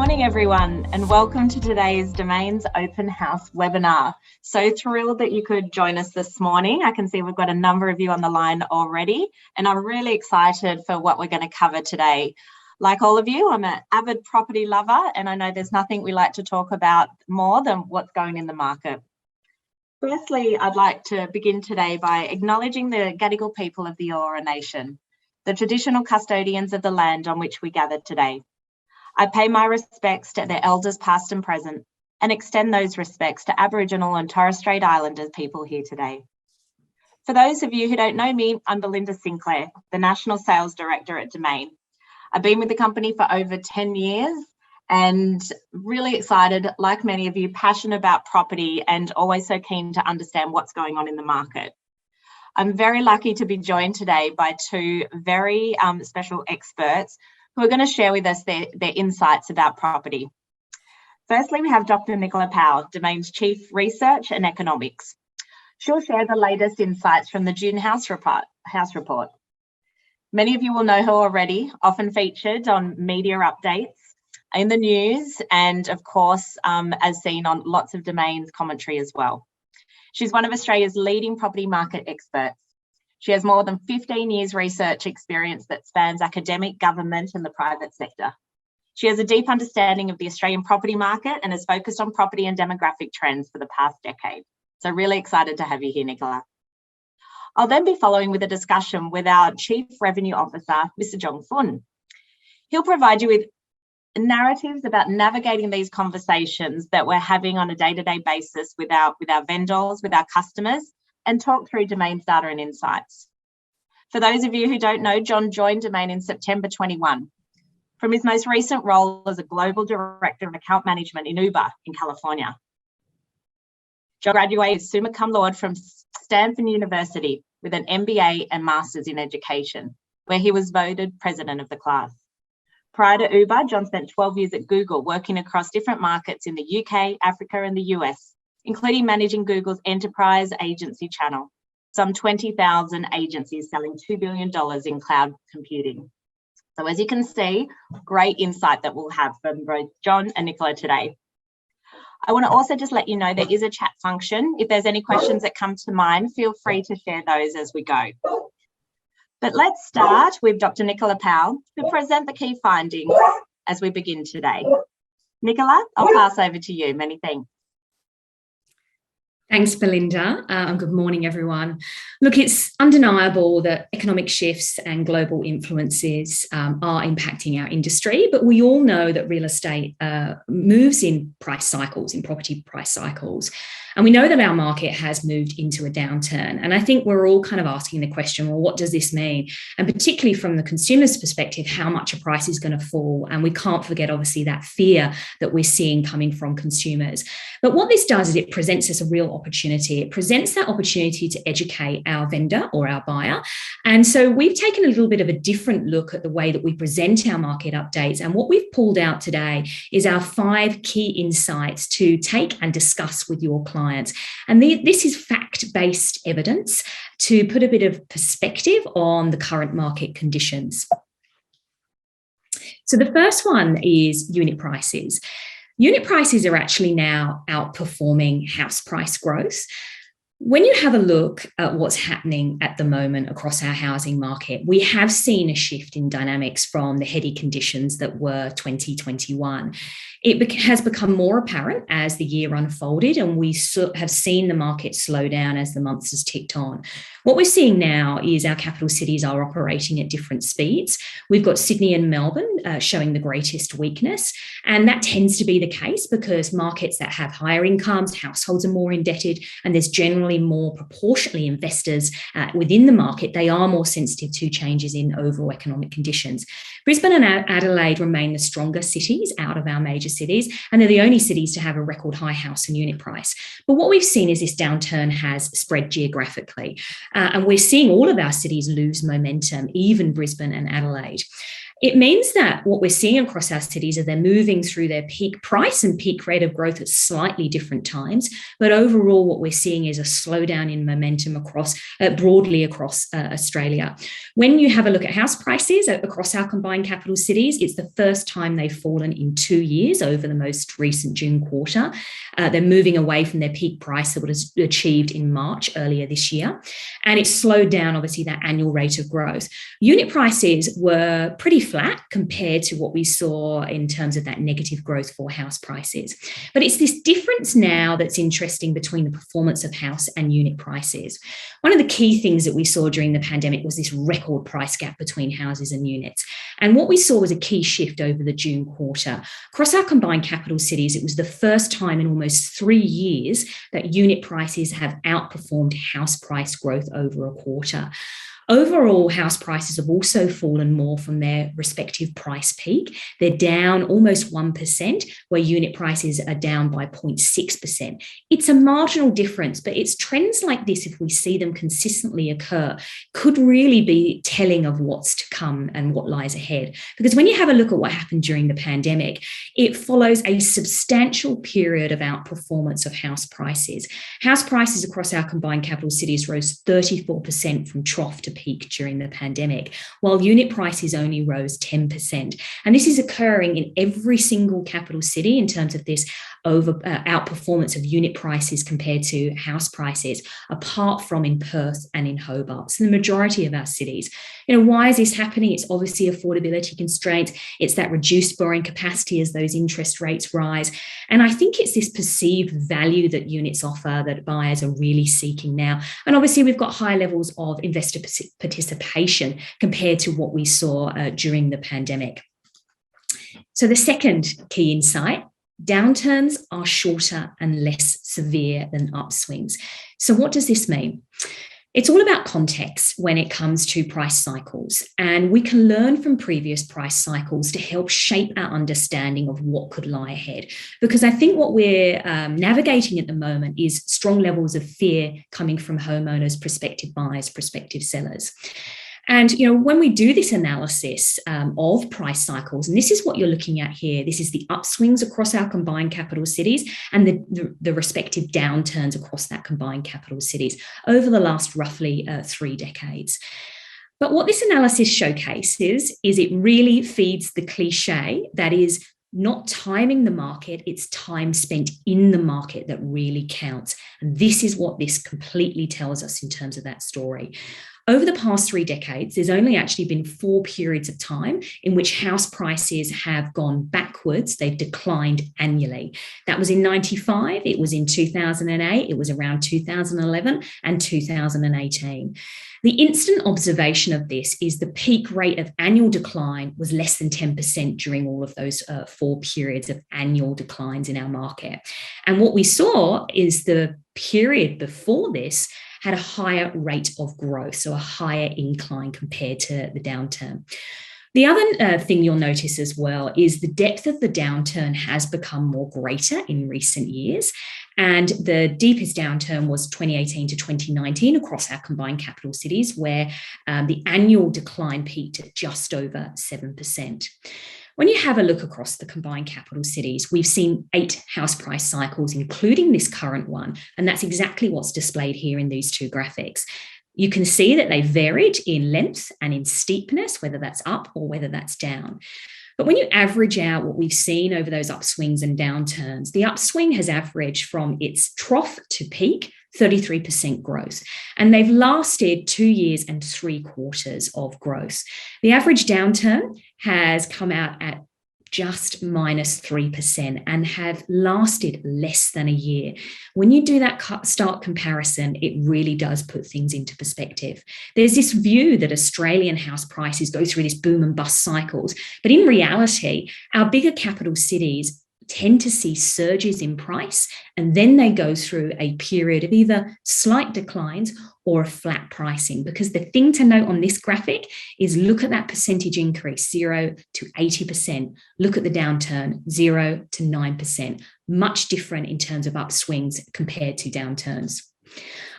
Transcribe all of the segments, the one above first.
morning, everyone, and welcome to today's Domains Open House webinar. So thrilled that you could join us this morning. I can see we've got a number of you on the line already, and I'm really excited for what we're going to cover today. Like all of you, I'm an avid property lover, and I know there's nothing we like to talk about more than what's going in the market. Firstly, I'd like to begin today by acknowledging the Gadigal people of the Eora Nation, the traditional custodians of the land on which we gather today. I pay my respects to their elders past and present and extend those respects to Aboriginal and Torres Strait Islander people here today. For those of you who don't know me, I'm Belinda Sinclair, the National Sales Director at Domain. I've been with the company for over 10 years and really excited, like many of you, passionate about property and always so keen to understand what's going on in the market. I'm very lucky to be joined today by two very special experts who are going to share with us their insights about property. Firstly, we have Dr. Nicola Powell, Domain's Chief Research and Economics. She'll share the latest insights from the June House Report. Many of you will know her already, often featured on media updates, in the news, and of course, as seen on lots of Domain's commentary as well. She's one of Australia's leading property market experts. She has more than 15 years research experience that spans academic, government and the private sector. She has a deep understanding of the Australian property market and has focused on property and demographic trends for the past decade. So really excited to have you here, Nicola. I'll then be following with a discussion with our Chief Revenue Officer, Mr. John Fun. He'll provide you with narratives about navigating these conversations that we're having on a day-to-day basis with our vendors, with our customers, and talk through Domain's data and insights. For those of you who don't know, John joined Domain in September 21 from his most recent role as a Global Director of Account Management in Uber in California. John graduated summa cum laude from Stanford University with an MBA and Masters in Education, where he was voted President of the class. Prior to Uber, John spent 12 years at Google, working across different markets in the UK, Africa, and the US, including managing Google's enterprise agency channel, some 20,000 agencies selling $2 billion in cloud computing. So as you can see, great insight that we'll have from both John and Nicola today. I want to also just let you know there is a chat function. If there's any questions that come to mind, feel free to share those as we go. But let's start with Dr. Nicola Powell, who present the key findings as we begin today. Nicola, I'll pass over to you. Many thanks. Thanks, Belinda. Good morning, everyone. Look, it's undeniable that economic shifts and global influences are impacting our industry, but we all know that real estate moves in price cycles, in property price cycles. And we know that our market has moved into a downturn. And I think we're all kind of asking the question, well, what does this mean? And particularly from the consumer's perspective, how much a price is going to fall. And we can't forget, obviously, that fear that we're seeing coming from consumers. But what this does is it presents us a real opportunity. It presents that opportunity to educate our vendor or our buyer. And so we've taken a little bit of a different look at the way that we present our market updates. And what we've pulled out today is our 5 key insights to take and discuss with your clients. And this is fact-based evidence to put a bit of perspective on the current market conditions. So the first one is unit prices. Unit prices are actually now outperforming house price growth. When you have a look at what's happening at the moment across our housing market, we have seen a shift in dynamics from the heady conditions that were 2021. It has become more apparent as the year unfolded, and we have seen the market slow down as the months has ticked on. What we're seeing now is our capital cities are operating at different speeds. We've got Sydney and Melbourne showing the greatest weakness, and that tends to be the case because markets that have higher incomes, households are more indebted, and there's generally more proportionately investors within the market. They are more sensitive to changes in overall economic conditions. Brisbane and Adelaide remain the stronger cities out of our major cities, and they're the only cities to have a record high house and unit price. But what we've seen is this downturn has spread geographically, and we're seeing all of our cities lose momentum, even Brisbane and Adelaide. It means that what we're seeing across our cities is they're moving through their peak price and peak rate of growth at slightly different times. But overall, what we're seeing is a slowdown in momentum across broadly across Australia. When you have a look at house prices across our combined capital cities, it's the first time they've fallen in 2 years over the most recent June quarter. They're moving away from their peak price that was achieved in March earlier this year. And it's slowed down, obviously, that annual rate of growth. Unit prices were pretty flat compared to what we saw in terms of that negative growth for house prices. But it's this difference now that's interesting between the performance of house and unit prices. One of the key things that we saw during the pandemic was this record price gap between houses and units. And what we saw was a key shift over the June quarter. Across our combined capital cities, it was the first time in almost 3 years that unit prices have outperformed house price growth over a quarter. Overall, house prices have also fallen more from their respective price peak. They're down almost 1%, where unit prices are down by 0.6%. It's a marginal difference, but it's trends like this, if we see them consistently occur, could really be telling of what's to come and what lies ahead. Because when you have a look at what happened during the pandemic, it follows a substantial period of outperformance of house prices. House prices across our combined capital cities rose 34% from trough to peak during the pandemic, while unit prices only rose 10%. And this is occurring in every single capital city in terms of this outperformance of unit prices compared to house prices, apart from in Perth and in Hobart. So the majority of our cities. Why is this happening? It's obviously affordability constraints. It's that reduced borrowing capacity as those interest rates rise. And I think it's this perceived value that units offer that buyers are really seeking now. And obviously we've got high levels of investor participation compared to what we saw during the pandemic. So the second key insight: downturns are shorter and less severe than upswings. So what does this mean? It's all about context when it comes to price cycles, and we can learn from previous price cycles to help shape our understanding of what could lie ahead. Because I think what we're navigating at the moment is strong levels of fear coming from homeowners, prospective buyers, prospective sellers. And, when we do this analysis of price cycles, and this is what you're looking at here, this is the upswings across our combined capital cities and the respective downturns across that combined capital cities over the last roughly 3 decades. But what this analysis showcases is it really feeds the cliche that is not timing the market, it's time spent in the market that really counts. And this is what this completely tells us in terms of that story. Over the past 3 decades, there's only actually been 4 periods of time in which house prices have gone backwards. They've declined annually. That was in 95, it was in 2008, it was around 2011 and 2018. The instant observation of this is the peak rate of annual decline was less than 10% during all of those 4 periods of annual declines in our market. And what we saw is the period before this had a higher rate of growth, so a higher incline compared to the downturn. The other thing you'll notice as well is the depth of the downturn has become more greater in recent years. And the deepest downturn was 2018 to 2019 across our combined capital cities, where the annual decline peaked at just over 7%. When you have a look across the combined capital cities, we've seen 8 house price cycles, including this current one, and that's exactly what's displayed here in these 2 graphics. You can see that they varied in length and in steepness, whether that's up or whether that's down. But when you average out what we've seen over those upswings and downturns, the upswing has averaged from its trough to peak 33% growth. And they've lasted 2 years and 3 quarters of growth. The average downturn has come out at just -3% and have lasted less than a year. When you do that stark comparison, it really does put things into perspective. There's this view that Australian house prices go through this boom and bust cycles, but in reality, our bigger capital cities tend to see surges in price, and then they go through a period of either slight declines or a flat pricing. Because the thing to note on this graphic is look at that percentage increase, 0 to 80%. Look at the downturn, 0 to 9%. Much different in terms of upswings compared to downturns.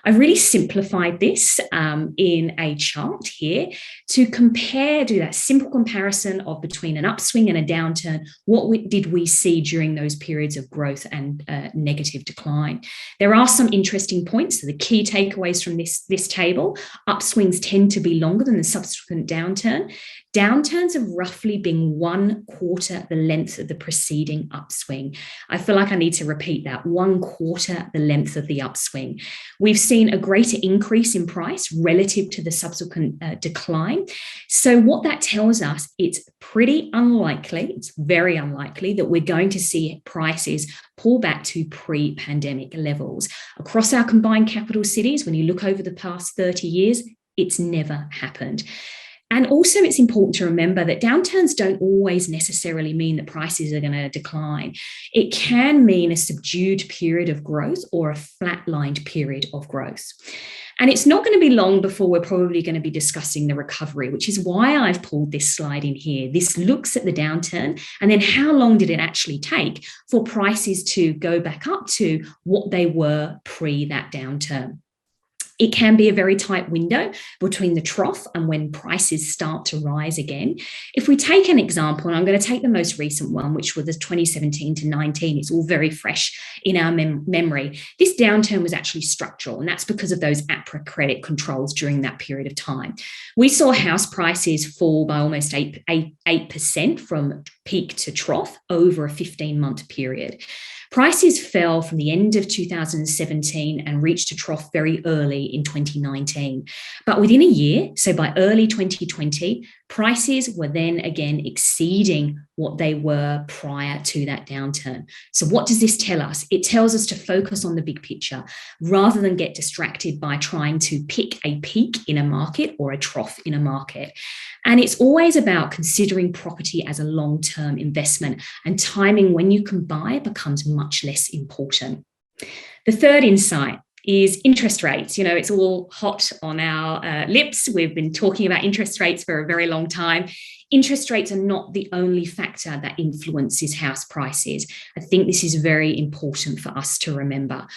I've really simplified this in a chart here to do that simple comparison of between an upswing and a downturn. What did we see during those periods of growth and negative decline? There are some interesting points. So the key takeaways from this table: upswings tend to be longer than the subsequent downturn. Downturns have roughly been 1/4 the length of the preceding upswing. I feel like I need to repeat that: 1/4 the length of the upswing. We've seen a greater increase in price relative to the subsequent decline. So what that tells us, it's pretty unlikely, it's very unlikely that we're going to see prices pull back to pre-pandemic levels. Across our combined capital cities, when you look over the past 30 years, it's never happened. And also, it's important to remember that downturns don't always necessarily mean that prices are going to decline. It can mean a subdued period of growth or a flatlined period of growth. And it's not going to be long before we're probably going to be discussing the recovery, which is why I've pulled this slide in here. This looks at the downturn and then how long did it actually take for prices to go back up to what they were pre that downturn. It can be a very tight window between the trough and when prices start to rise again. If we take an example, and I'm going to take the most recent one, which was the 2017 to 19, it's all very fresh in our memory. This downturn was actually structural, and that's because of those APRA credit controls during that period of time. We saw house prices fall by almost 8% from peak to trough over a 15-month period. Prices fell from the end of 2017 and reached a trough very early in 2019. But within a year, so by early 2020, prices were then again exceeding what they were prior to that downturn. So what does this tell us? It tells us to focus on the big picture rather than get distracted by trying to pick a peak in a market or a trough in a market. And it's always about considering property as a long-term investment, and timing when you can buy becomes much less important. The third insight is interest rates. You know, it's all hot on our lips. We've been talking about interest rates for a very long time. Interest rates are not the only factor that influences house prices. I think this is very important for us to remember.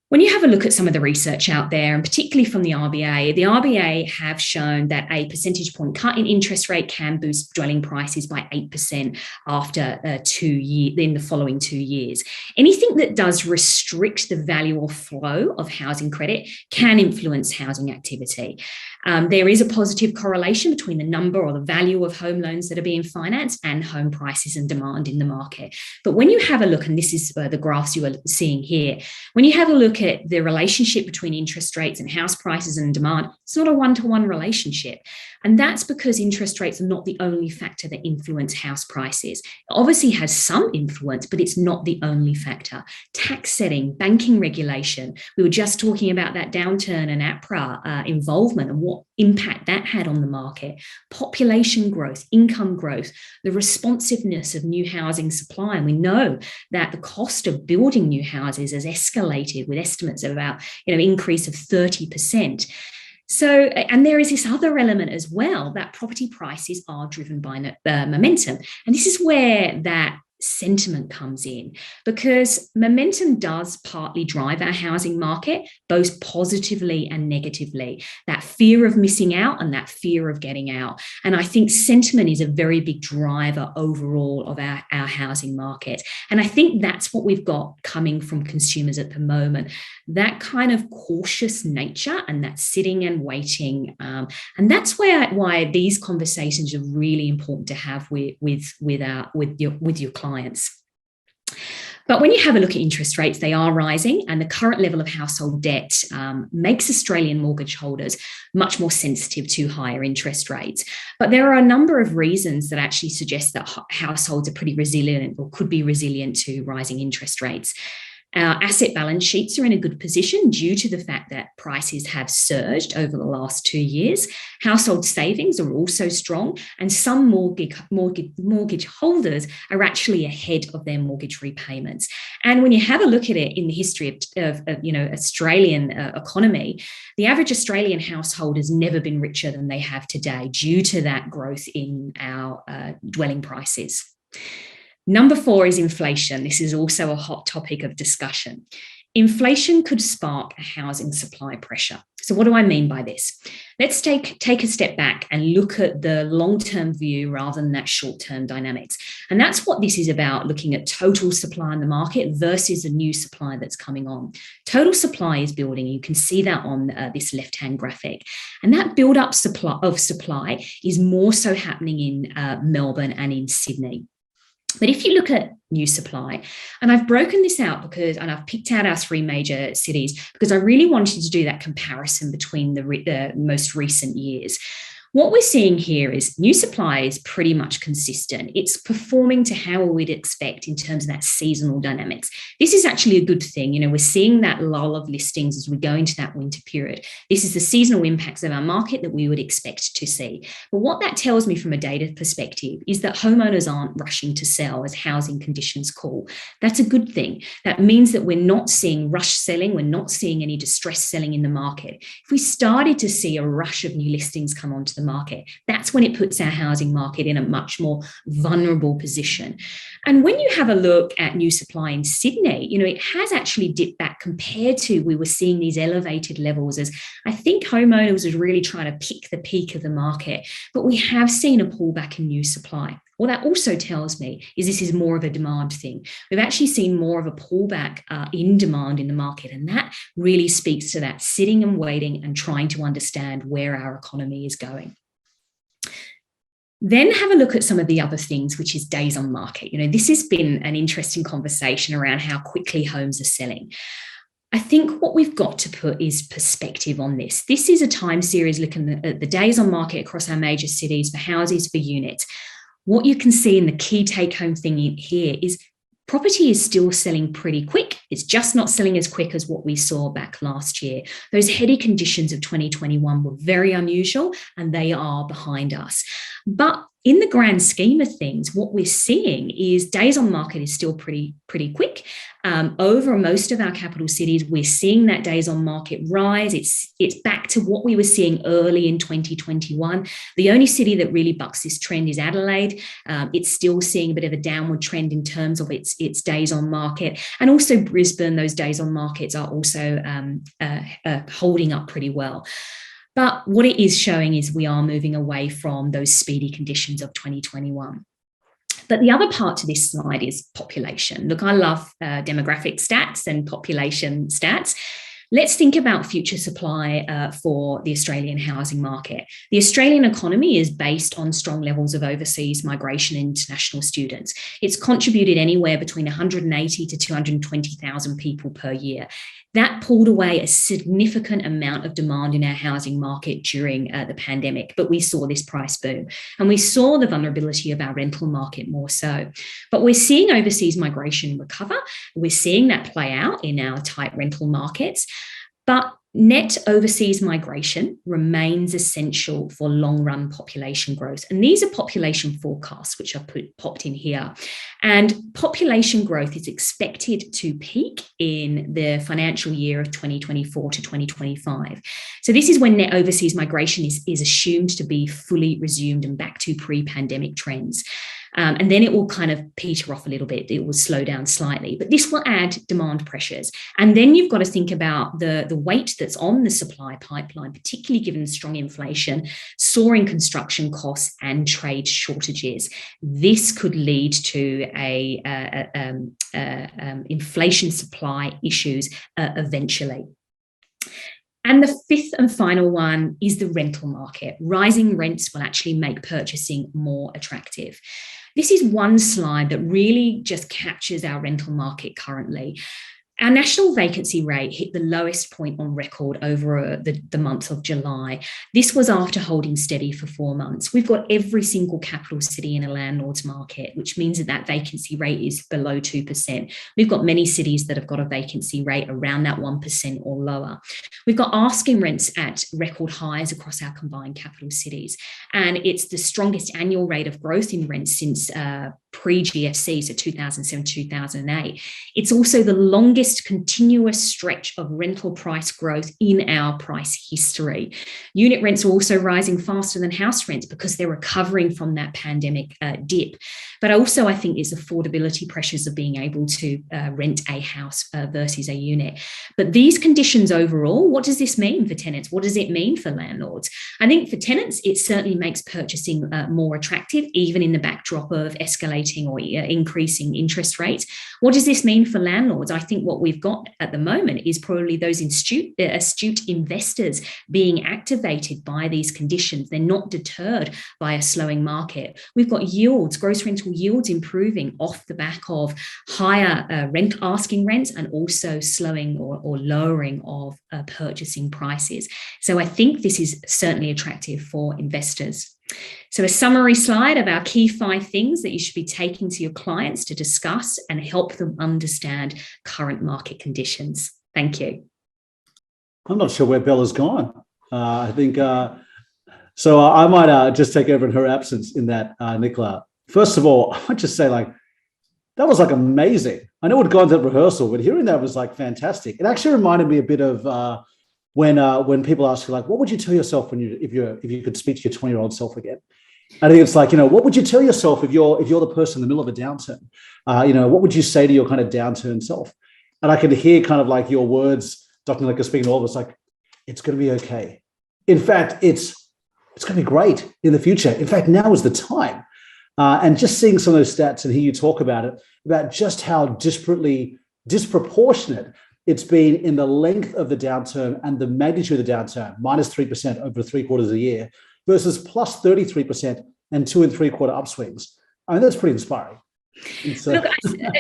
When you have a look at some of the research out there, and particularly from the RBA have shown that a percentage point cut in interest rate can boost dwelling prices by 8% after in the following 2 years. Anything that does restrict the value or flow of housing credit can influence housing activity. There is a positive correlation between the number or the value of home loans that are being financed and home prices and demand in the market. But when you have a look, and this is the graphs you are seeing here, when you have a look at the relationship between interest rates and house prices and demand, it's not a one-to-one relationship. And that's because interest rates are not the only factor that influence house prices. It obviously has some influence, but it's not the only factor. Tax setting, banking regulation. We were just talking about that downturn and APRA involvement and what impact that had on the market. Population growth, income growth, the responsiveness of new housing supply. And we know that the cost of building new houses has escalated with estimates of about, increase of 30%. So, and there is this other element as well, that property prices are driven by momentum. And this is where that sentiment comes in, because momentum does partly drive our housing market, both positively and negatively. That fear of missing out and that fear of getting out. And I think sentiment is a very big driver overall of our housing market. And I think that's what we've got coming from consumers at the moment. That kind of cautious nature and that sitting and waiting. And that's why these conversations are really important to have with your clients. But when you have a look at interest rates, they are rising, and the current level of household debt makes Australian mortgage holders much more sensitive to higher interest rates. But there are a number of reasons that actually suggest that households are pretty resilient or could be resilient to rising interest rates. Our asset balance sheets are in a good position due to the fact that prices have surged over the last 2 years. Household savings are also strong, and some mortgage holders are actually ahead of their mortgage repayments. And when you have a look at it in the history of Australian economy, the average Australian household has never been richer than they have today due to that growth in our dwelling prices. Number 4 is inflation. This is also a hot topic of discussion. Inflation could spark a housing supply pressure. So what do I mean by this? Let's take a step back and look at the long-term view rather than that short-term dynamics. And that's what this is about, looking at total supply in the market versus the new supply that's coming on. Total supply is building. You can see that on this left-hand graphic. And that build-up of supply is more so happening in Melbourne and in Sydney. But if you look at new supply, and I've broken this out and I've picked out our three major cities because I really wanted to do that comparison between the most recent years. What we're seeing here is new supply is pretty much consistent. It's performing to how we'd expect in terms of that seasonal dynamics. This is actually a good thing. We're seeing that lull of listings as we go into that winter period. This is the seasonal impacts of our market that we would expect to see. But what that tells me from a data perspective is that homeowners aren't rushing to sell as housing conditions cool. That's a good thing. That means that we're not seeing rush selling. We're not seeing any distress selling in the market. If we started to see a rush of new listings come onto the market, that's when it puts our housing market in a much more vulnerable position. And when you have a look at new supply in Sydney, it has actually dipped back compared to we were seeing these elevated levels as I think homeowners are really trying to pick the peak of the market. But we have seen a pullback in new supply. What that also tells me is this is more of a demand thing. We've actually seen more of a pullback in demand in the market, and that really speaks to that sitting and waiting and trying to understand where our economy is going. Then have a look at some of the other things, which is days on market. This has been an interesting conversation around how quickly homes are selling. I think what we've got to put is perspective on this. This is a time series looking at the days on market across our major cities for houses, for units. What you can see in the key take-home thing here is property is still selling pretty quick. It's just not selling as quick as what we saw back last year. Those heady conditions of 2021 were very unusual, and they are behind us. But in the grand scheme of things, what we're seeing is days on market is still pretty quick. Over most of our capital cities, we're seeing that days on market rise. It's back to what we were seeing early in 2021. The only city that really bucks this trend is Adelaide. It's still seeing a bit of a downward trend in terms of its days on market. And also Brisbane, those days on markets are also holding up pretty well. But what it is showing is we are moving away from those speedy conditions of 2021. But the other part to this slide is population. Look, I love demographic stats and population stats. Let's think about future supply for the Australian housing market. The Australian economy is based on strong levels of overseas migration and international students. It's contributed anywhere between 180 to 220,000 people per year. That pulled away a significant amount of demand in our housing market during the pandemic, but we saw this price boom and we saw the vulnerability of our rental market more so. But we're seeing overseas migration recover. We're seeing that play out in our tight rental markets, but net overseas migration remains essential for long-run population growth. And these are population forecasts, which are popped in here. And population growth is expected to peak in the financial year of 2024 to 2025. So this is when net overseas migration is assumed to be fully resumed and back to pre-pandemic trends. And then it will kind of peter off a little bit. It will slow down slightly, but this will add demand pressures. And then you've got to think about the weight that's on the supply pipeline, particularly given strong inflation, soaring construction costs and trade shortages. This could lead to inflation supply issues eventually. And the fifth and final one is the rental market. Rising rents will actually make purchasing more attractive. This is one slide that really just captures our rental market currently. Our national vacancy rate hit the lowest point on record over the month of July. This was after holding steady for 4 months. We've got every single capital city in a landlord's market, which means that vacancy rate is below 2%. We've got many cities that have got a vacancy rate around that 1% or lower. We've got asking rents at record highs across our combined capital cities. And it's the strongest annual rate of growth in rents since pre-GFC, so 2007, 2008. It's also the longest continuous stretch of rental price growth in our price history. Unit rents are also rising faster than house rents because they're recovering from that pandemic dip. But also, I think, is affordability pressures of being able to rent a house versus a unit. But these conditions overall, what does this mean for tenants? What does it mean for landlords? I think for tenants, it certainly makes purchasing more attractive, even in the backdrop of escalating or increasing interest rates. What does this mean for landlords? I think what we've got at the moment is probably those astute investors being activated by these conditions. They're not deterred by a slowing market. We've got yields, gross rental yields improving off the back of higher asking rents, and also slowing or lowering of purchasing prices. So I think this is certainly attractive for investors. So a summary slide of our key 5 things that you should be taking to your clients to discuss and help them understand current market conditions. Thank you. I'm not sure where Bella's gone. I think, so I might just take over in her absence in that, Nicola. First of all, I might just say, like, that was like amazing. I know we'd gone to rehearsal, but hearing that was like fantastic. It actually reminded me a bit of when people ask you, like, what would you tell yourself if you could speak to your 20-year-old self again? I think it's like, what would you tell yourself if you're the person in the middle of a downturn? What would you say to your kind of downturn self? And I can hear kind of like your words, Dr. Nicola, speaking to all of us, like, it's going to be okay. In fact, it's going to be great in the future. In fact, now is the time. And just seeing some of those stats and hear you talk about it, about just how disproportionate it's been in the length of the downturn and the magnitude of the downturn, -3% over 3/4 of the year versus +33% and 2 3/4 upswings. I mean, that's pretty inspiring. Look,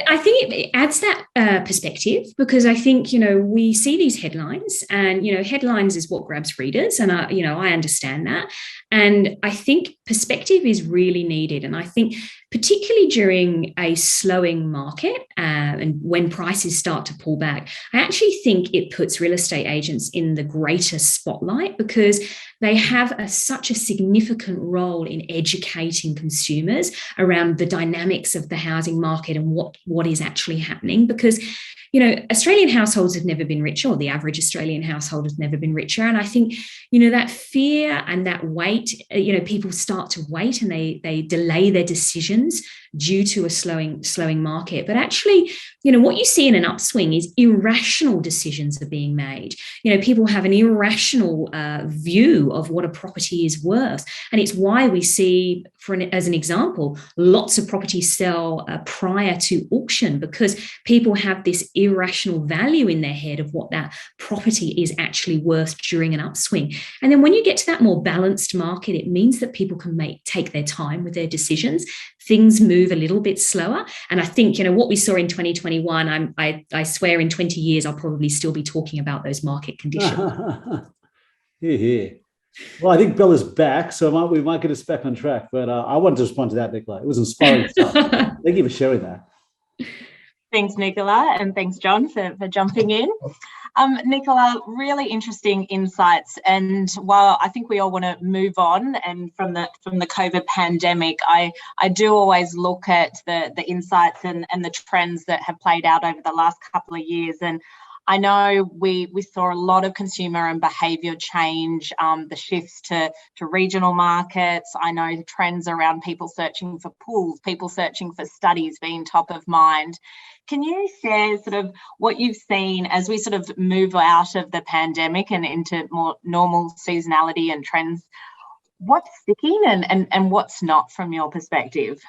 I think it adds that perspective, because I think, we see these headlines, and, headlines is what grabs readers. And, I understand that. And I think perspective is really needed. And I think particularly during a slowing market and when prices start to pull back, I actually think it puts real estate agents in the greater spotlight, because they have such a significant role in educating consumers around the dynamics of the housing market and what is actually happening. Because, Australian households have never been richer, or the average Australian household has never been richer. And I think, that fear and that wait, people start to wait and they delay their decisions due to a slowing market. But actually, what you see in an upswing is irrational decisions are being made. People have an irrational view of what a property is worth. And it's why we see, as an example, lots of properties sell prior to auction, because people have this irrational value in their head of what that property is actually worth during an upswing. And then when you get to that more balanced market, it means that people can take their time with their decisions. Things move a little bit slower. And I think, what we saw in 2021, I swear in 20 years, I'll probably still be talking about those market conditions. Yeah. Well, I think Bella's back, so we might get us back on track. But I wanted to respond to that, Nicola. It was inspiring stuff. Thank you for sharing that. Thanks, Nicola, and thanks, John, for jumping in. Nicola, really interesting insights. And while I think we all want to move on, and from the COVID pandemic, I do always look at the insights and the trends that have played out over the last couple of years. And I know we saw a lot of consumer and behaviour change, the shifts to regional markets. I know the trends around people searching for pools, people searching for studies being top of mind. Can you share sort of what you've seen as we sort of move out of the pandemic and into more normal seasonality and trends? What's sticking and what's not from your perspective?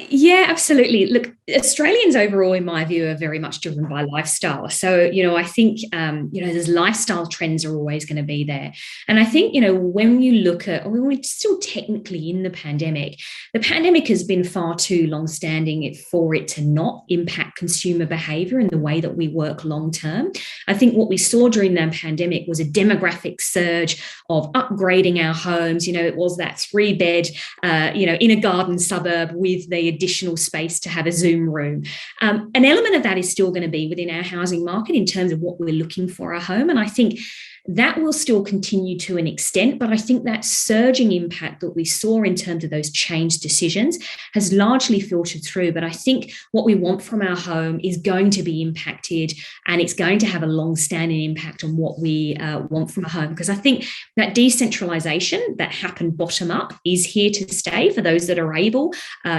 Yeah, absolutely. Look, Australians overall, in my view, are very much driven by lifestyle. So, I think, there's lifestyle trends are always going to be there. And I think, when you look at, we're still technically in the pandemic has been far too long-standing for it to not impact consumer behaviour in the way that we work long-term. I think what we saw during the pandemic was a demographic surge of upgrading our homes. It was that 3-bed, in a garden suburb with the additional space to have a Zoom room. An element of that is still going to be within our housing market in terms of what we're looking for a home. And I think That will still continue to an extent, but I think that surging impact that we saw in terms of those change decisions has largely filtered through. But I think what we want from our home is going to be impacted, and it's going to have a long-standing impact on what we want from a home. Because I think that decentralization that happened bottom up is here to stay for those that are able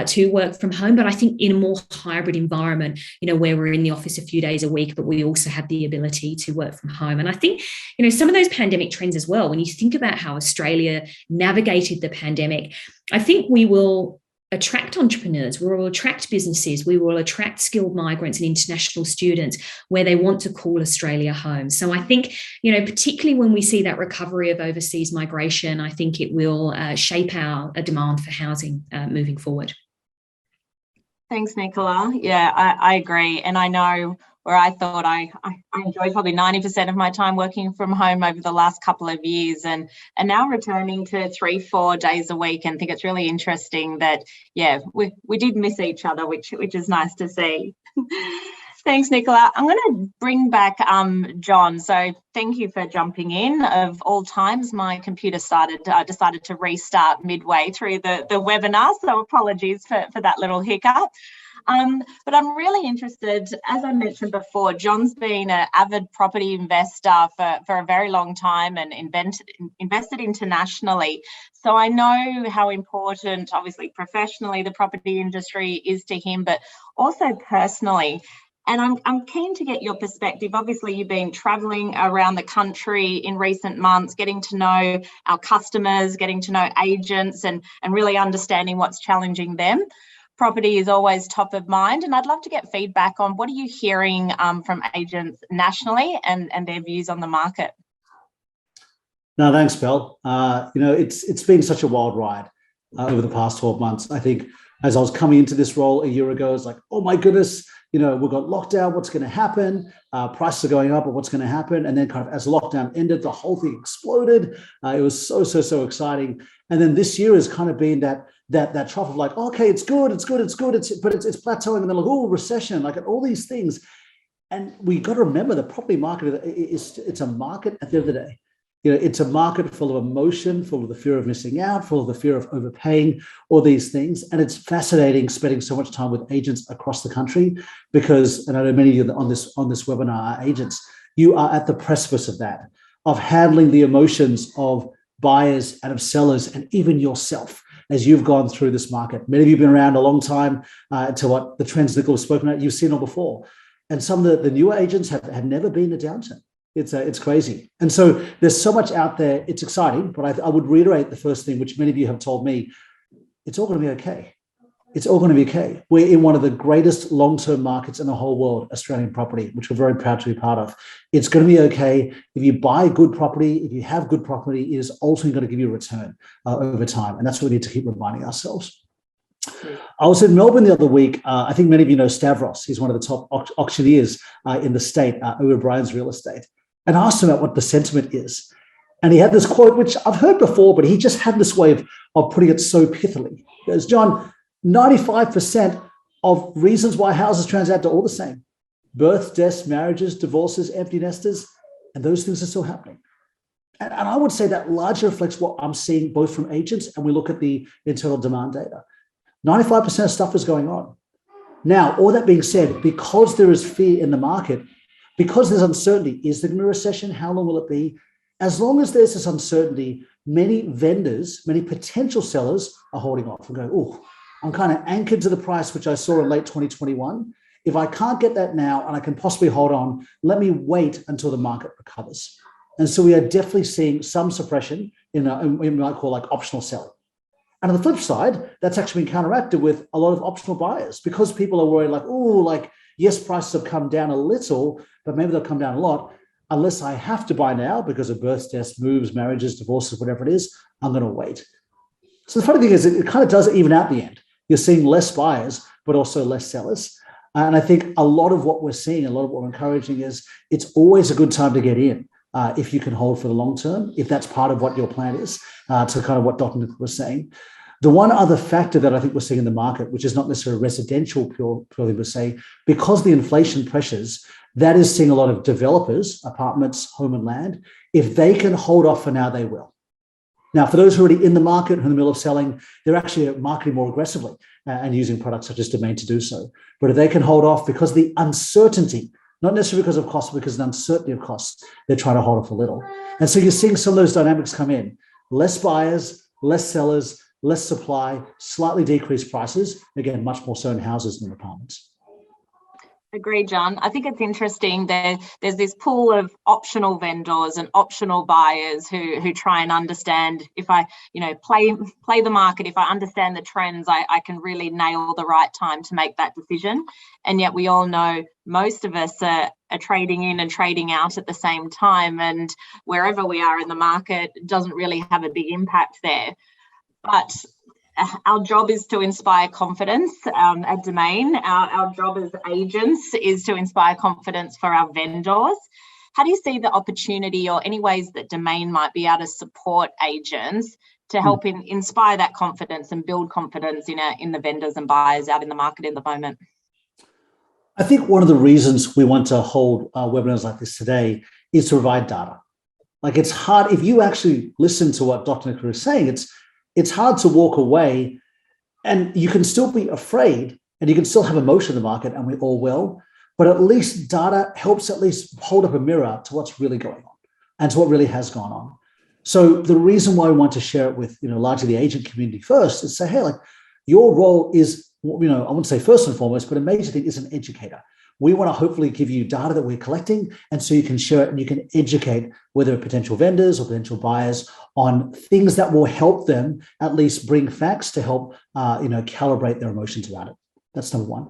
to work from home. But I think in a more hybrid environment, where we're in the office a few days a week, but we also have the ability to work from home. And I think, some of those pandemic trends as well, when you think about how Australia navigated the pandemic, I think we will attract entrepreneurs, we will attract businesses, we will attract skilled migrants and international students where they want to call Australia home. So I think, particularly when we see that recovery of overseas migration, I think it will shape our demand for housing moving forward. Thanks, Nicola. Yeah, I agree. And I know where I thought I enjoyed probably 90% of my time working from home over the last couple of years, and now returning to 3-4 days a week, and think it's really interesting that, we did miss each other, which is nice to see. Thanks, Nicola. I'm going to bring back John. So thank you for jumping in. Of all times, my computer decided to restart midway through the webinar, so apologies for that little hiccup. But I'm really interested, as I mentioned before, John's been an avid property investor for a very long time and invested internationally. So I know how important, obviously professionally, the property industry is to him, but also personally. And I'm keen to get your perspective. Obviously, you've been travelling around the country in recent months, getting to know our customers, getting to know agents, and really understanding what's challenging them. Property is always top of mind, and I'd love to get feedback on what are you hearing from agents nationally and their views on the market. No, thanks, Belle. It's been such a wild ride over the past 12 months. I think as I was coming into this role a year ago, it's like, oh my goodness, we've got lockdown, what's going to happen? Prices are going up, but what's going to happen? And then kind of as lockdown ended, the whole thing exploded. It was so exciting. And then this year has kind of been that trough of like, okay, it's good, but it's plateauing, and then like, oh, recession, like all these things. And we got to remember the property market it's a market at the end of the day. It's a market full of emotion, full of the fear of missing out, full of the fear of overpaying, all these things. And it's fascinating spending so much time with agents across the country because, and I know many of you on this webinar are agents, you are at the precipice of that, of handling the emotions of buyers and of sellers and even yourself as you've gone through this market. Many of you have been around a long time to what the trends Nicola has spoken about, you've seen all before. And some of the newer agents have never been a downturn. It's crazy. And so there's so much out there. It's exciting, but I would reiterate the first thing, which many of you have told me, it's all going to be okay. It's all going to be okay. We're in one of the greatest long-term markets in the whole world, Australian property, which we're very proud to be part of. It's going to be okay. If you buy good property, if you have good property, it is ultimately going to give you a return over time. And that's what we need to keep reminding ourselves. I was in Melbourne the other week. I think many of you know Stavros. He's one of the top auctioneers in the state, O'Brien's Real Estate. And I asked him about what the sentiment is. And he had this quote, which I've heard before, but he just had this way of putting it so pithily. He goes, John, 95% of reasons why houses transact are all the same. Births, deaths, marriages, divorces, empty nesters, and those things are still happening. And I would say that largely reflects what I'm seeing both from agents and we look at the internal demand data. 95% of stuff is going on. Now, all that being said, because there is fear in the market, because there's uncertainty, is there going to be a recession? How long will it be? As long as there's this uncertainty, many vendors, many potential sellers are holding off and going, oh, I'm kind of anchored to the price which I saw in late 2021. If I can't get that now and I can possibly hold on, let me wait until the market recovers. And so we are definitely seeing some suppression in what we might call like optional selling. And on the flip side, that's actually been counteracted with a lot of optional buyers because people are worried like, oh, like, yes, prices have come down a little, but maybe they'll come down a lot. Unless I have to buy now because of births, deaths, moves, marriages, divorces, whatever it is, I'm going to wait. So the funny thing is it kind of does even out the end. You're seeing less buyers, but also less sellers. And I think a lot of what we're seeing, a lot of what we're encouraging is it's always a good time to get in if you can hold for the long term, if that's part of what your plan is, to kind of what Dr. Nicola was saying. The one other factor that I think we're seeing in the market, which is not necessarily residential purely per se, because the inflation pressures, that is seeing a lot of developers, apartments, home and land. If they can hold off for now, they will. Now, for those who are already in the market, who are in the middle of selling, they're actually marketing more aggressively and using products such as Domain to do so. But if they can hold off because of the uncertainty, not necessarily because of cost, because of the uncertainty of costs, they're trying to hold off a little. And so you're seeing some of those dynamics come in. Less buyers, less sellers, less supply, slightly decreased prices. Again, much more so in houses than apartments. Agree, John. I think it's interesting that there's this pool of optional vendors and optional buyers who try and understand, if I, play the market, if I understand the trends, I can really nail the right time to make that decision. And yet we all know most of us are trading in and trading out at the same time, and wherever we are in the market doesn't really have a big impact there. But our job is to inspire confidence at Domain. Our job as agents is to inspire confidence for our vendors. How do you see the opportunity, or any ways that Domain might be able to support agents to help inspire that confidence and build confidence in the vendors and buyers out in the market at the moment? I think one of the reasons we want to hold webinars like this today is to provide data. Like, it's hard, if you actually listen to what Dr. Nicola is saying, it's hard to walk away, and you can still be afraid and you can still have emotion in the market, and we all will, but at least data helps at least hold up a mirror to what's really going on and to what really has gone on. So the reason why we want to share it with, largely the agent community first is say, hey, like, your role is, I wouldn't say first and foremost, but a major thing is an educator. We want to hopefully give you data that we're collecting, and so you can share it and you can educate whether potential vendors or potential buyers on things that will help them at least bring facts to help, calibrate their emotions around it. That's number one.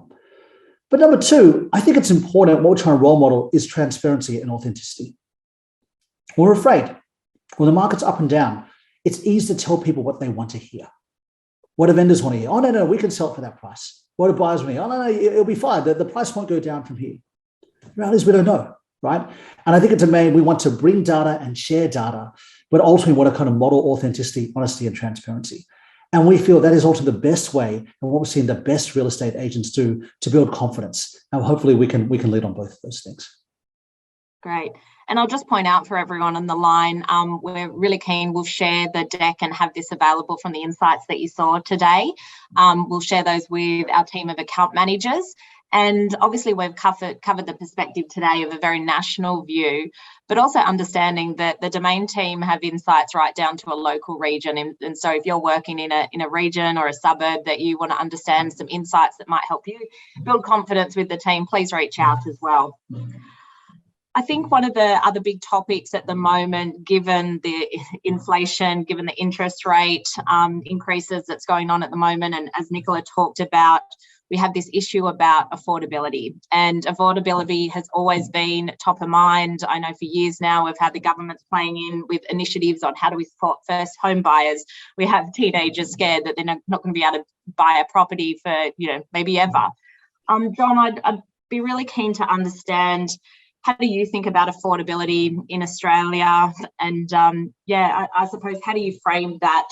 But number two, I think it's important, what we're trying to role model is transparency and authenticity. We're afraid. When the market's up and down, it's easy to tell people what they want to hear. What do vendors want to hear? Oh, no, we can sell it for that price. What do buyers want to hear? Oh, no, it'll be fine. The price won't go down from here. The reality is we don't know, right? And I think at Domain, we want to bring data and share data, but ultimately want to kind of model authenticity, honesty, and transparency. And we feel that is ultimately the best way, and what we're seeing the best real estate agents do to build confidence. And hopefully we can lead on both of those things. Great. And I'll just point out for everyone on the line, we're really keen. We'll share the deck and have this available from the insights that you saw today. We'll share those with our team of account managers. And obviously we've covered the perspective today of a very national view, but also understanding that the Domain team have insights right down to a local region. And so if you're working in a region or a suburb that you want to understand some insights that might help you build confidence with the team, please reach out as well. I think one of the other big topics at the moment, given the inflation, given the interest rate increases that's going on at the moment, and as Nicola talked about, we have this issue about affordability, and affordability has always been top of mind. I know for years now we've had the government playing in with initiatives on how do we support first home buyers. We have teenagers scared that they're not going to be able to buy a property for, maybe ever. John, I'd be really keen to understand, how do you think about affordability in Australia? And I suppose, how do you frame that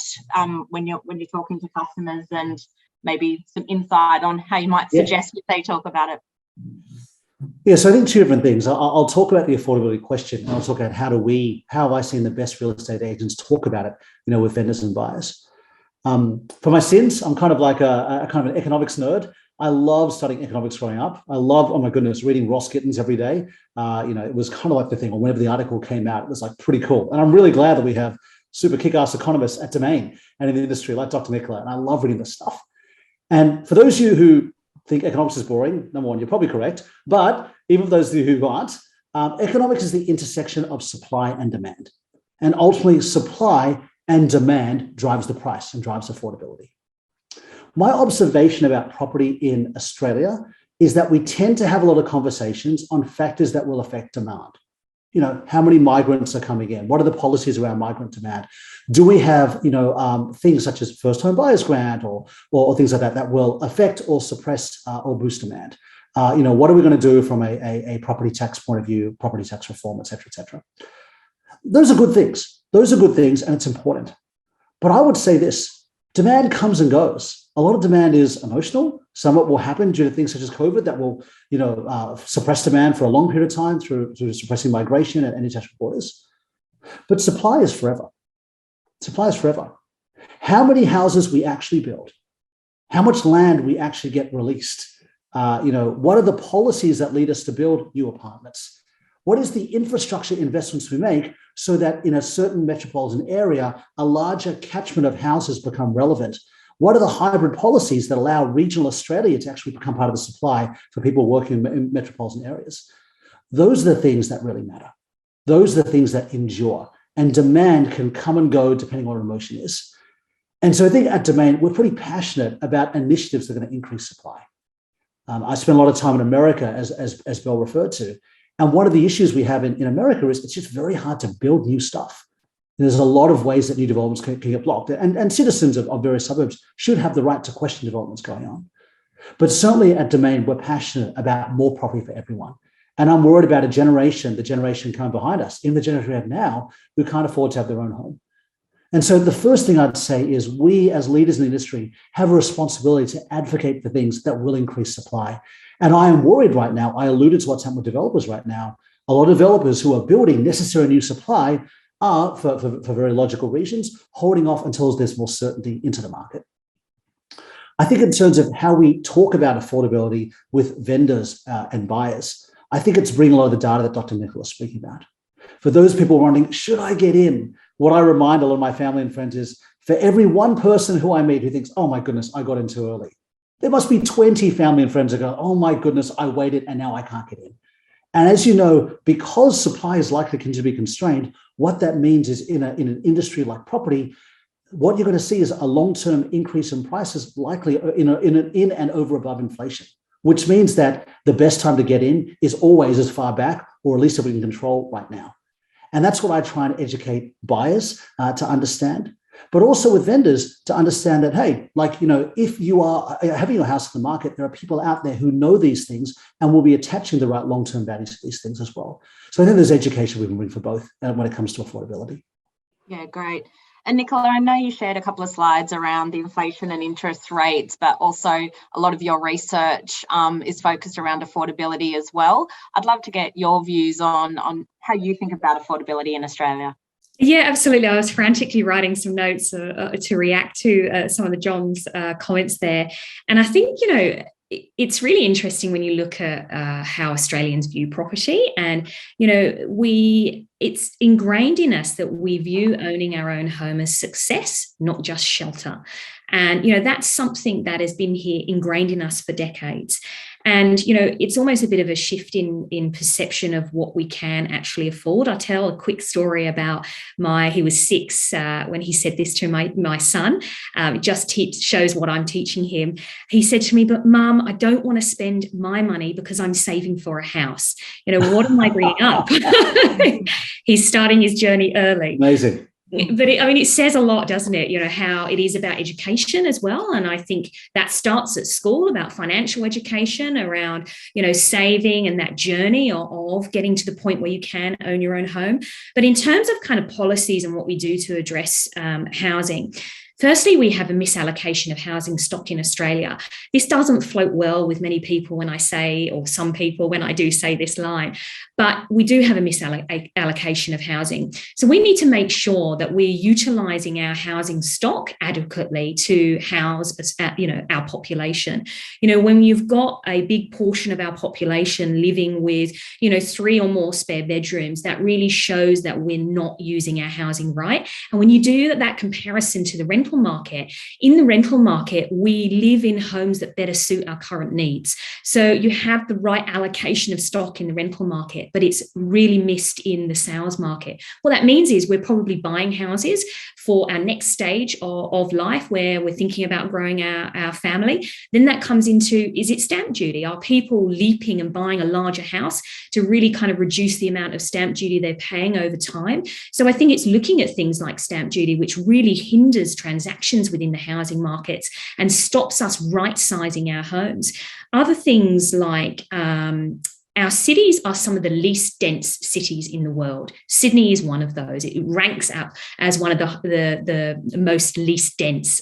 when you're talking to customers, and maybe some insight on how you might suggest that they talk about it? Yeah, so I think two different things. I'll talk about the affordability question, and I'll talk about how have I seen the best real estate agents talk about it, with vendors and buyers. For my sins, I'm kind of like a kind of an economics nerd. I love studying economics growing up. I love, oh my goodness, reading Ross Gittins every day. It was kind of like the thing, or whenever the article came out, it was like pretty cool. And I'm really glad that we have super kick-ass economists at Domain and in the industry like Dr. Nicola, and I love reading this stuff. And for those of you who think economics is boring, number one, you're probably correct. But even for those of you who aren't, economics is the intersection of supply and demand. And ultimately, supply and demand drives the price and drives affordability. My observation about property in Australia is that we tend to have a lot of conversations on factors that will affect demand. How many migrants are coming in? What are the policies around migrant demand? Do we have, things such as first home buyers grant or things like that will affect or suppress or boost demand? What are we going to do from a property tax point of view, property tax reform, et cetera, et cetera? Those are good things. And it's important. But I would say this, demand comes and goes. A lot of demand is emotional. Some of it will happen due to things such as COVID that will, suppress demand for a long period of time through suppressing migration and international borders. But supply is forever. Supply is forever. How many houses we actually build, how much land we actually get released, what are the policies that lead us to build new apartments? What is the infrastructure investments we make so that in a certain metropolitan area, a larger catchment of houses become relevant? What are the hybrid policies that allow regional Australia to actually become part of the supply for people working in metropolitan areas? Those are the things that really matter. Those are the things that endure, and demand can come and go depending on what emotion is. And so I think at Domain, we're pretty passionate about initiatives that are going to increase supply. I spent a lot of time in America, as Belle referred to. And one of the issues we have in America is it's just very hard to build new stuff. There's a lot of ways that new developments can get blocked. And citizens of various suburbs should have the right to question developments going on. But certainly at Domain, we're passionate about more property for everyone. And I'm worried about the generation coming behind us, in the generation we have now, who can't afford to have their own home. And so the first thing I'd say is we as leaders in the industry have a responsibility to advocate for things that will increase supply. And I am worried right now, I alluded to what's happening with developers right now. A lot of developers who are building necessary new supply are, for very logical reasons, holding off until there's more certainty into the market. I think in terms of how we talk about affordability with vendors and buyers, I think it's bringing a lot of the data that Dr. Nicola is speaking about. For those people wondering, should I get in? What I remind a lot of my family and friends is, for every one person who I meet who thinks, oh my goodness, I got in too early, there must be 20 family and friends that go, oh my goodness, I waited and now I can't get in. And as you know, because supply is likely to be constrained, what that means is in an industry like property, what you're going to see is a long-term increase in prices, likely in and over above inflation, which means that the best time to get in is always as far back, or at least that we can control right now. And that's what I try and educate buyers to understand, but also with vendors to understand that, hey, if you are having your house in the market, there are people out there who know these things and will be attaching the right long-term values to these things as well. So I think there's education we can bring for both when it comes to affordability. Yeah, great. And Nicola, I know you shared a couple of slides around the inflation and interest rates, but also a lot of your research is focused around affordability as well. I'd love to get your views on how you think about affordability in Australia. Yeah, absolutely. I was frantically writing some notes to react to some of the John's comments there. And I think, it's really interesting when you look at how Australians view property, and it's ingrained in us that we view owning our own home as success, not just shelter. And that's something that has been here ingrained in us for decades. And it's almost a bit of a shift in perception of what we can actually afford. I'll tell a quick story about he was 6 when he said this to my son. It just shows what I'm teaching him. He said to me, "But Mum, I don't want to spend my money because I'm saving for a house. What am I bringing up?" He's starting his journey early. Amazing. But it says a lot, doesn't it? How it is about education as well. And I think that starts at school, about financial education around, saving and that journey of getting to the point where you can own your own home. But in terms of kind of policies and what we do to address housing, firstly, we have a misallocation of housing stock in Australia. This doesn't float well with many people when I say, or some people when I do say this line, but we do have a misallocation of housing. So we need to make sure that we're utilising our housing stock adequately to house, our population. When you've got a big portion of our population living with, 3 or more spare bedrooms, that really shows that we're not using our housing right. And when you do that comparison to the rental market, in the rental market, we live in homes that better suit our current needs. So you have the right allocation of stock in the rental market, but it's really missed in the sales market. What that means is we're probably buying houses for our next stage of life where we're thinking about growing our family. Then that comes into, is it stamp duty? Are people leaping and buying a larger house to really kind of reduce the amount of stamp duty they're paying over time? So I think it's looking at things like stamp duty, which really hinders transactions within the housing markets and stops us right-sizing our homes. Other things like our cities are some of the least dense cities in the world. Sydney is one of those. It ranks up as one of the most least dense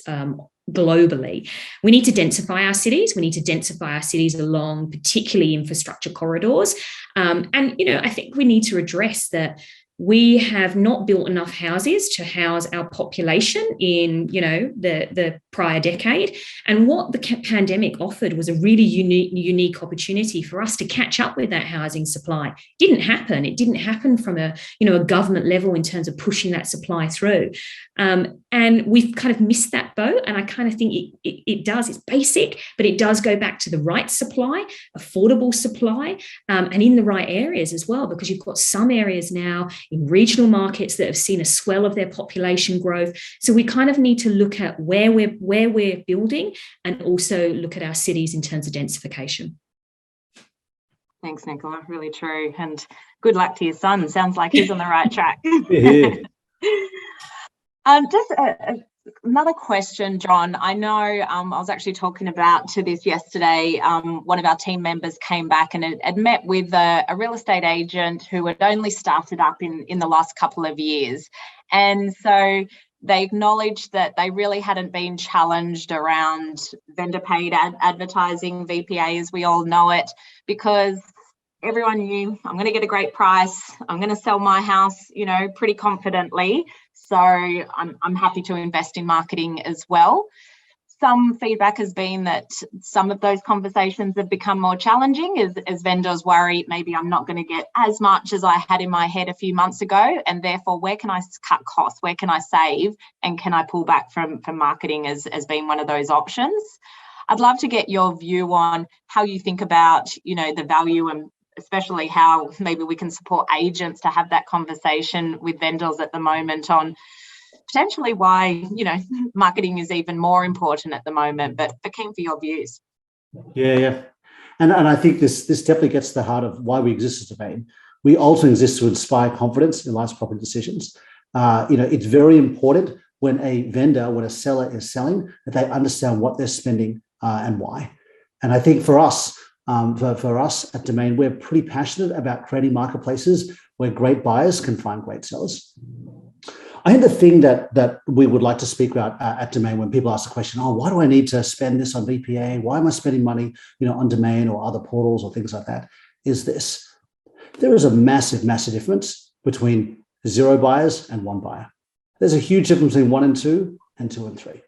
globally. We need to densify our cities. We need to densify our cities along particularly infrastructure corridors. And, I think we need to address that we have not built enough houses to house our population in, the prior decade. And what the pandemic offered was a really unique opportunity for us to catch up with that housing supply. It didn't happen. It didn't happen from a government level in terms of pushing that supply through. And we've kind of missed that boat. And I kind of think it does. It's basic, but it does go back to the right supply, affordable supply, and in the right areas as well, because you've got some areas now in regional markets that have seen a swell of their population growth. So we kind of need to look at where we're building and also look at our cities in terms of densification. Thanks, Nicola. Really true. And good luck to your son. Sounds like he's on the right track. Yeah. Just another question, John. I know I was actually talking about to this yesterday. One of our team members came back and had met with a real estate agent who had only started up in the last couple of years. And so they acknowledged that they really hadn't been challenged around vendor paid advertising, VPA as we all know it, because everyone knew I'm going to get a great price. I'm going to sell my house, pretty confidently. So I'm happy to invest in marketing as well. Some feedback has been that some of those conversations have become more challenging as vendors worry maybe I'm not going to get as much as I had in my head a few months ago, and therefore where can I cut costs, where can I save, and can I pull back from marketing as being one of those options. I'd love to get your view on how you think about the value, and especially how maybe we can support agents to have that conversation with vendors at the moment on potentially why, marketing is even more important at the moment, but keen for your views. Yeah. And I think this definitely gets to the heart of why we exist as Domain. We also exist to inspire confidence in life's property decisions. It's very important when a seller is selling, that they understand what they're spending and why. And I think for us, at Domain, we're pretty passionate about creating marketplaces where great buyers can find great sellers. I think the thing that we would like to speak about at Domain when people ask the question, why do I need to spend this on VPA? Why am I spending money, on Domain or other portals or things like that? Is this. There is a massive, massive difference between 0 buyers and 1 buyer. There's a huge difference between 1 and 2 and 2 and 3,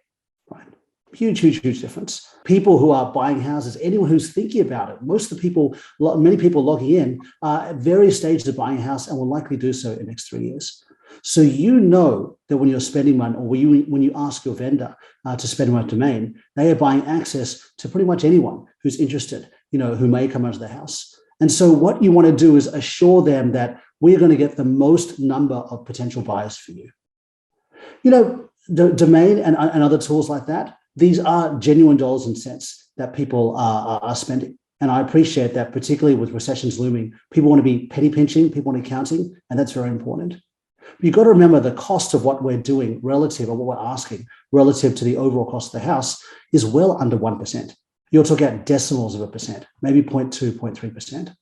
right? Huge, huge, huge difference. People who are buying houses, anyone who's thinking about it, many people logging in are at various stages of buying a house and will likely do so in the next 3 years. So that when you're spending money, or when you ask your vendor to spend money on Domain, they are buying access to pretty much anyone who's interested, who may come onto the house. And so what you want to do is assure them that we're going to get the most number of potential buyers for you. Domain and other tools like that, these are genuine dollars and cents that people are spending. And I appreciate that, particularly with recessions looming, people want to be penny pinching, people want accounting, and that's very important. You've got to remember the cost of what we're doing relative, or what we're asking relative to the overall cost of the house is well under 1%. You're talking about decimals of a percent, maybe 0.2, 0.3%.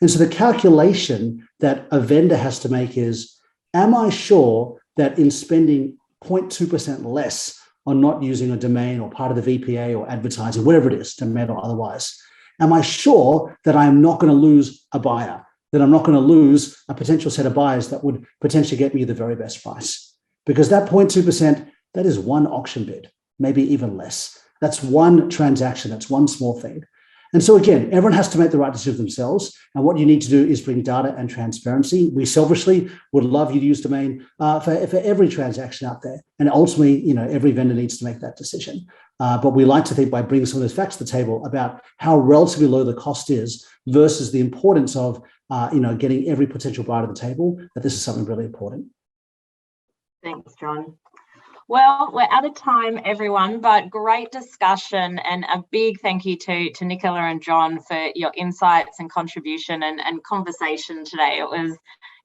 And so the calculation that a vendor has to make is, am I sure that in spending 0.2% less on not using a domain or part of the VPA or advertising, whatever it is, domain or otherwise, am I sure that I'm not going to lose a buyer, that I'm not going to lose a potential set of buyers that would potentially get me the very best price? Because that 0.2%, that is one auction bid, maybe even less. That's one transaction. That's one small thing. And so again, everyone has to make the right decision themselves. And what you need to do is bring data and transparency. We selfishly would love you to use Domain for every transaction out there. And ultimately, every vendor needs to make that decision. But we like to think, by bringing some of those facts to the table about how relatively low the cost is versus the importance of getting every potential buyer to the table, that this is something really important. Thanks, John. Well, we're out of time, everyone, but great discussion, and a big thank you to Nicola and John for your insights and contribution and conversation today. It was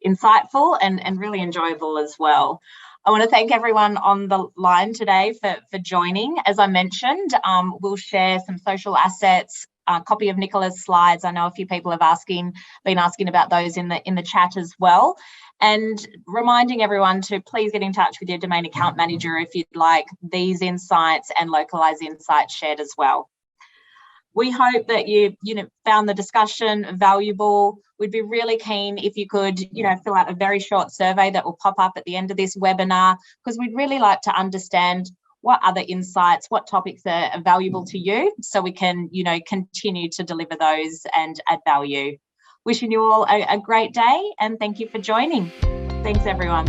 insightful and really enjoyable as well. I want to thank everyone on the line today for joining. As I mentioned, we'll share some social assets, a copy of Nicola's slides. I know a few people have been asking about those in the chat as well. And reminding everyone to please get in touch with your domain account manager if you'd like these insights and localized insights shared as well. We hope that you found the discussion valuable. We'd be really keen if you could, fill out a very short survey that will pop up at the end of this webinar, because we'd really like to understand what other insights, what topics are valuable to you, so we can, continue to deliver those and add value. Wishing you all a great day, and thank you for joining. Thanks, everyone.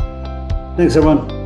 Thanks, everyone.